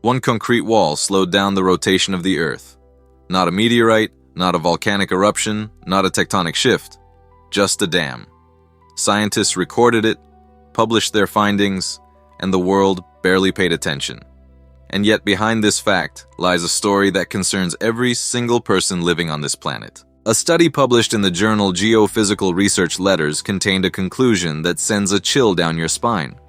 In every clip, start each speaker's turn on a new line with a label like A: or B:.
A: One concrete wall slowed down the rotation of the Earth. Not a meteorite, not a volcanic eruption, not a tectonic shift. Just a dam. Scientists recorded it, published their findings, and the world barely paid attention. And yet behind this fact lies a story that concerns every single person living on this planet. A study published in the journal Geophysical Research Letters contained a conclusion that sends a chill down your spine.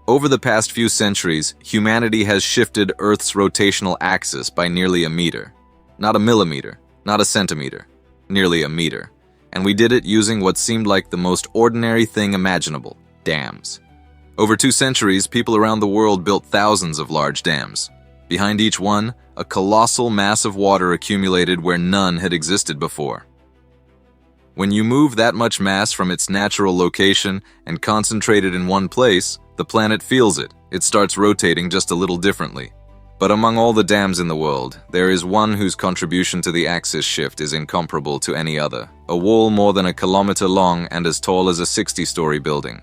A: Over the past few centuries, humanity has shifted Earth's rotational axis by nearly a meter. Not a millimeter, not a centimeter, nearly a meter. And we did it using what seemed like the most ordinary thing imaginable: dams. Over 2 centuries, people around the world built thousands of large dams. Behind each one, a colossal mass of water accumulated where none had existed before. When you move that much mass from its natural location and concentrate it in one place, the planet feels it. It starts rotating just a little differently. But among all the dams in the world, there is one whose contribution to the axis shift is incomparable to any other. A wall more than a kilometer long and as tall as a 60-story building.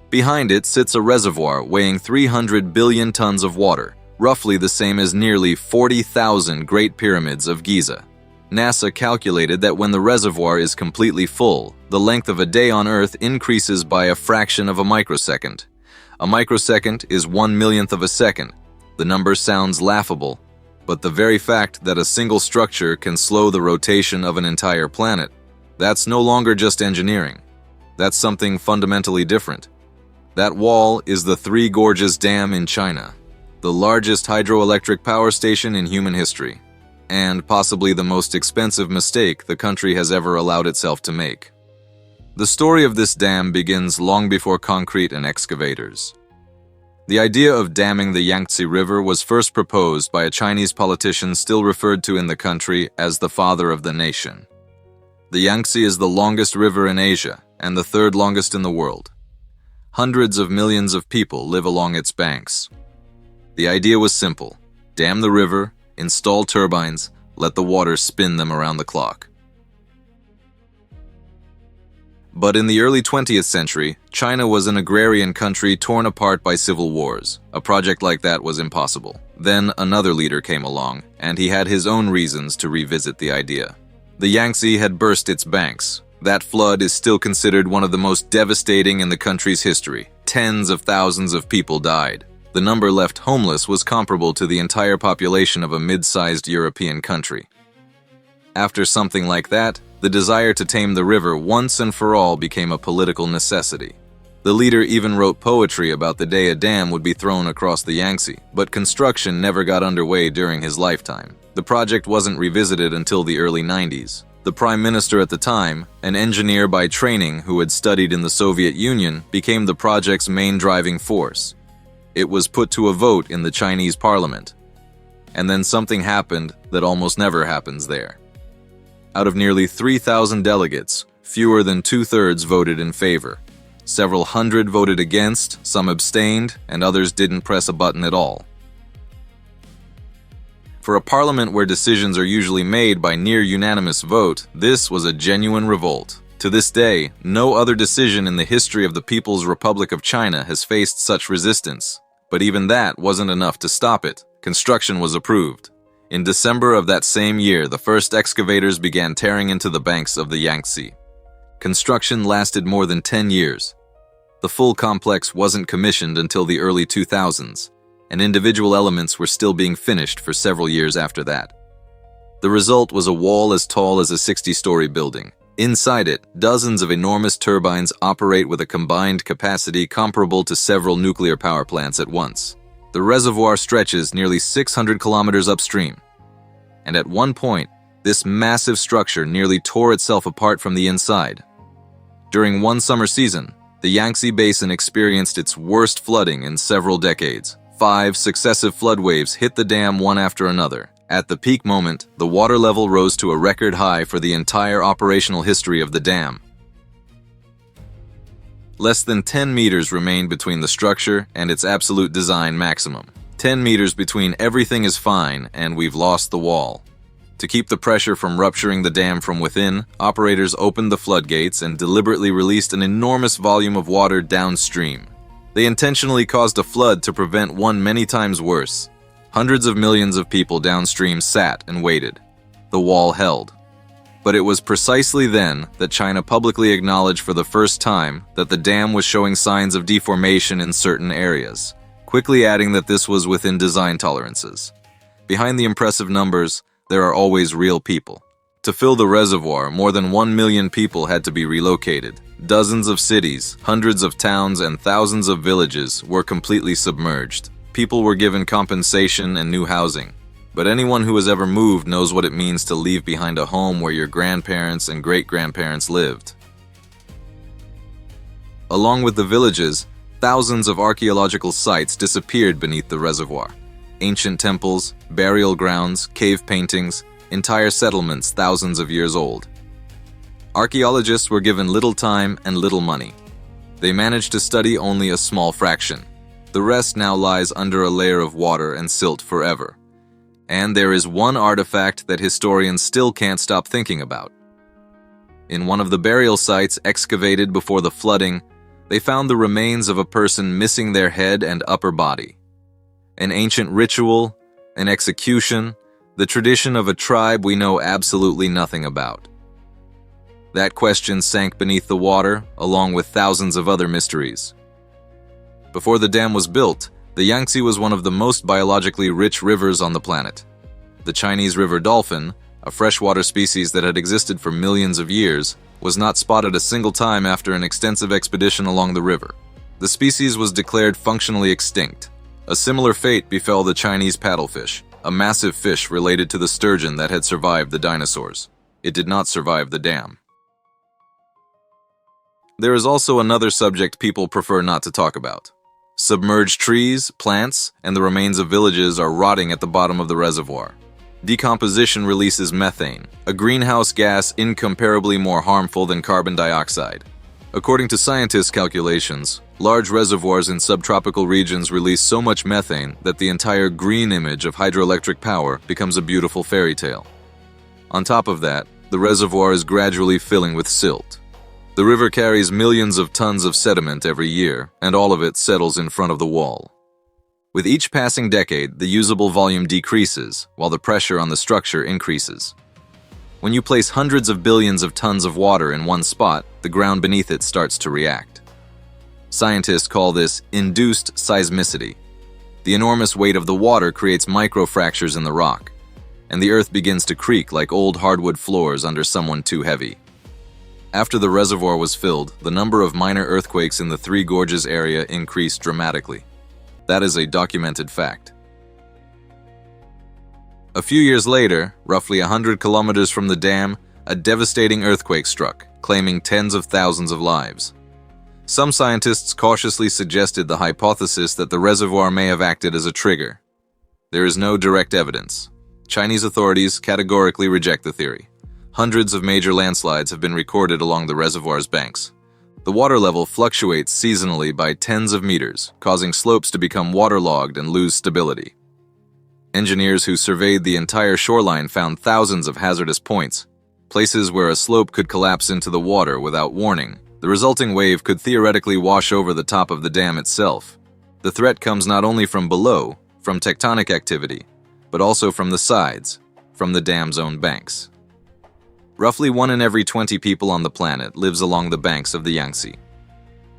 A: Behind it sits a reservoir weighing 300 billion tons of water, roughly the same as nearly 40,000 Great Pyramids of Giza. NASA calculated that when the reservoir is completely full, the length of a day on Earth increases by a fraction of a microsecond. A microsecond is 1/1,000,000th of a second. The number sounds laughable, but the very fact that a single structure can slow the rotation of an entire planet, that's no longer just engineering. That's something fundamentally different. That wall is the Three Gorges Dam in China, the largest hydroelectric power station in human history, and possibly the most expensive mistake the country has ever allowed itself to make. The story of this dam begins long before concrete and excavators. The idea of damming the Yangtze River was first proposed by a Chinese politician still referred to in the country as the father of the nation. The Yangtze is the longest river in Asia and the 3rd longest in the world. Hundreds of millions of people live along its banks. The idea was simple: dam the river, install turbines, let the water spin them around the clock. But in the early 20th century, China was an agrarian country torn apart by civil wars. A project like that was impossible. Then another leader came along, and he had his own reasons to revisit the idea. The Yangtze had burst its banks. That flood is still considered one of the most devastating in the country's history. Tens of thousands of people died. The number left homeless was comparable to the entire population of a mid-sized European country. After something like that, the desire to tame the river once and for all became a political necessity. The leader even wrote poetry about the day a dam would be thrown across the Yangtze, but construction never got underway during his lifetime. The project wasn't revisited until the early 90s. The prime minister at the time, an engineer by training who had studied in the Soviet Union, became the project's main driving force. It was put to a vote in the Chinese parliament. And then something happened that almost never happens there. Out of nearly 3,000 delegates, fewer than 2/3 voted in favor. Several hundred voted against, some abstained, and others didn't press a button at all. For a parliament where decisions are usually made by near-unanimous vote, this was a genuine revolt. To this day, no other decision in the history of the People's Republic of China has faced such resistance. But even that wasn't enough to stop it. Construction was approved. In December of that same year, the first excavators began tearing into the banks of the Yangtze. Construction lasted more than 10 years. The full complex wasn't commissioned until the early 2000s, and individual elements were still being finished for several years after that. The result was a wall as tall as a 60-story building. Inside it, dozens of enormous turbines operate with a combined capacity comparable to several nuclear power plants at once. The reservoir stretches nearly 600 kilometers upstream, and at one point, this massive structure nearly tore itself apart from the inside. During one summer season, the Yangtze Basin experienced its worst flooding in several decades. 5 successive flood waves hit the dam one after another. At the peak moment, the water level rose to a record high for the entire operational history of the dam. Less than 10 meters remained between the structure and its absolute design maximum. 10 meters between everything is fine, and we've lost the wall. To keep the pressure from rupturing the dam from within, operators opened the floodgates and deliberately released an enormous volume of water downstream. They intentionally caused a flood to prevent one many times worse. Hundreds of millions of people downstream sat and waited. The wall held. But it was precisely then that China publicly acknowledged for the first time that the dam was showing signs of deformation in certain areas, quickly adding that this was within design tolerances. Behind the impressive numbers, there are always real people. To fill the reservoir, more than 1 million people had to be relocated. Dozens of cities, hundreds of towns, and thousands of villages were completely submerged. People were given compensation and new housing. But anyone who has ever moved knows what it means to leave behind a home where your grandparents and great-grandparents lived. Along with the villages, thousands of archaeological sites disappeared beneath the reservoir. Ancient temples, burial grounds, cave paintings, entire settlements thousands of years old. Archaeologists were given little time and little money. They managed to study only a small fraction. The rest now lies under a layer of water and silt forever. And there is one artifact that historians still can't stop thinking about. In one of the burial sites excavated before the flooding, they found the remains of a person missing their head and upper body. An ancient ritual, an execution, the tradition of a tribe we know absolutely nothing about. That question sank beneath the water, along with thousands of other mysteries. Before the dam was built, the Yangtze was one of the most biologically rich rivers on the planet. The Chinese river dolphin, a freshwater species that had existed for millions of years, was not spotted a single time after an extensive expedition along the river. The species was declared functionally extinct. A similar fate befell the Chinese paddlefish, a massive fish related to the sturgeon that had survived the dinosaurs. It did not survive the dam. There is also another subject people prefer not to talk about. Submerged trees, plants, and the remains of villages are rotting at the bottom of the reservoir. Decomposition releases methane, a greenhouse gas incomparably more harmful than carbon dioxide. According to scientists' calculations, large reservoirs in subtropical regions release so much methane that the entire green image of hydroelectric power becomes a beautiful fairy tale. On top of that, the reservoir is gradually filling with silt. The river carries millions of tons of sediment every year, and all of it settles in front of the wall. With each passing decade, the usable volume decreases, while the pressure on the structure increases. When you place hundreds of billions of tons of water in one spot, the ground beneath it starts to react. Scientists call this induced seismicity. The enormous weight of the water creates microfractures in the rock, and the earth begins to creak like old hardwood floors under someone too heavy. After the reservoir was filled, the number of minor earthquakes in the Three Gorges area increased dramatically. That is a documented fact. A few years later, roughly 100 kilometers from the dam, a devastating earthquake struck, claiming tens of thousands of lives. Some scientists cautiously suggested the hypothesis that the reservoir may have acted as a trigger. There is no direct evidence. Chinese authorities categorically reject the theory. Hundreds of major landslides have been recorded along the reservoir's banks. The water level fluctuates seasonally by tens of meters, causing slopes to become waterlogged and lose stability. Engineers who surveyed the entire shoreline found thousands of hazardous points, places where a slope could collapse into the water without warning. The resulting wave could theoretically wash over the top of the dam itself. The threat comes not only from below, from tectonic activity, but also from the sides, from the dam's own banks. Roughly 1 in every 20 people on the planet lives along the banks of the Yangtze.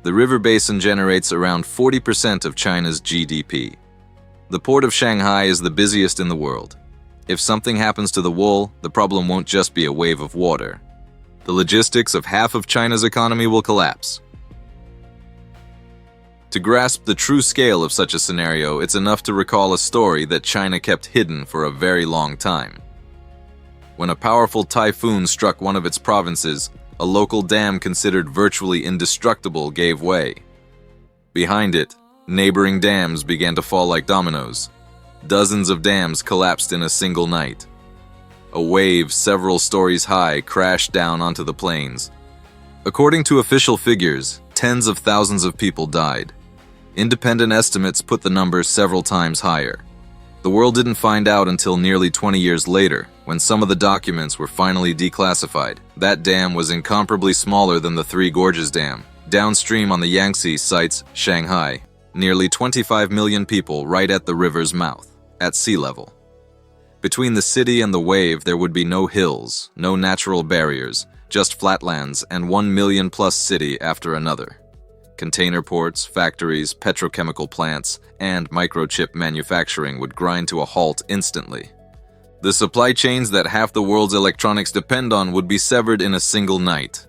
A: The river basin generates around 40% of China's GDP. The port of Shanghai is the busiest in the world. If something happens to the wall, the problem won't just be a wave of water. The logistics of half of China's economy will collapse. To grasp the true scale of such a scenario, it's enough to recall a story that China kept hidden for a very long time. When a powerful typhoon struck one of its provinces, a local dam considered virtually indestructible gave way. Behind it, neighboring dams began to fall like dominoes. Dozens of dams collapsed in a single night. A wave several stories high crashed down onto the plains. According to official figures, tens of thousands of people died. Independent estimates put the number several times higher. The world didn't find out until nearly 20 years later, when some of the documents were finally declassified. That dam was incomparably smaller than the Three Gorges Dam. Downstream on the Yangtze cites Shanghai. nearly 25 million people right at the river's mouth, at sea level. Between the city and the wave, there would be no hills, no natural barriers, just flatlands and 1 million plus city after another. Container ports, factories, petrochemical plants, and microchip manufacturing would grind to a halt instantly. The supply chains that half the world's electronics depend on would be severed in a single night.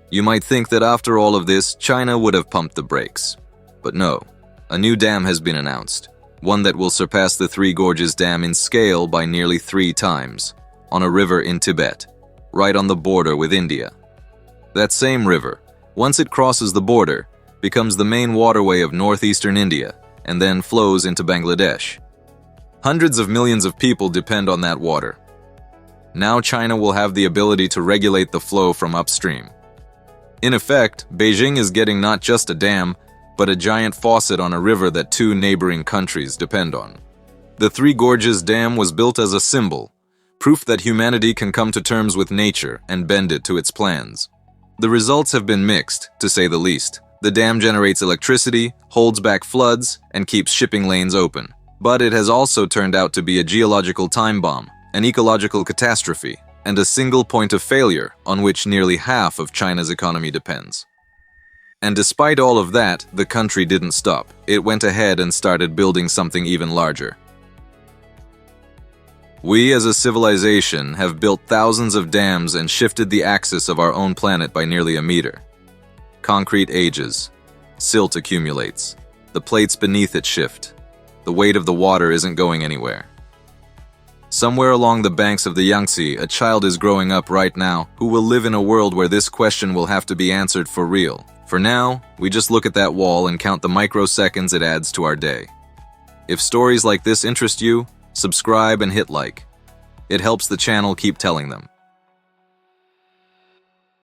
A: You might think that after all of this, China would have pumped the brakes. But no, a new dam has been announced, one that will surpass the Three Gorges Dam in scale by nearly 3 times, on a river in Tibet, right on the border with India. That same river, once it crosses the border, becomes the main waterway of northeastern India and then flows into Bangladesh. Hundreds of millions of people depend on that water. Now China will have the ability to regulate the flow from upstream. In effect, Beijing is getting not just a dam, but a giant faucet on a river that 2 neighboring countries depend on. The Three Gorges Dam was built as a symbol, proof that humanity can come to terms with nature and bend it to its plans. The results have been mixed, to say the least. The dam generates electricity, holds back floods, and keeps shipping lanes open. But it has also turned out to be a geological time bomb, an ecological catastrophe, and a single point of failure on which nearly half of China's economy depends. And despite all of that, the country didn't stop. It went ahead and started building something even larger. We as a civilization have built thousands of dams and shifted the axis of our own planet by nearly a meter. Concrete ages. Silt accumulates. The plates beneath it shift. The weight of the water isn't going anywhere. Somewhere along the banks of the Yangtze, a child is growing up right now who will live in a world where this question will have to be answered for real. For now, we just look at that wall and count the microseconds it adds to our day. If stories like this interest you, subscribe and hit like. It helps the channel keep telling them.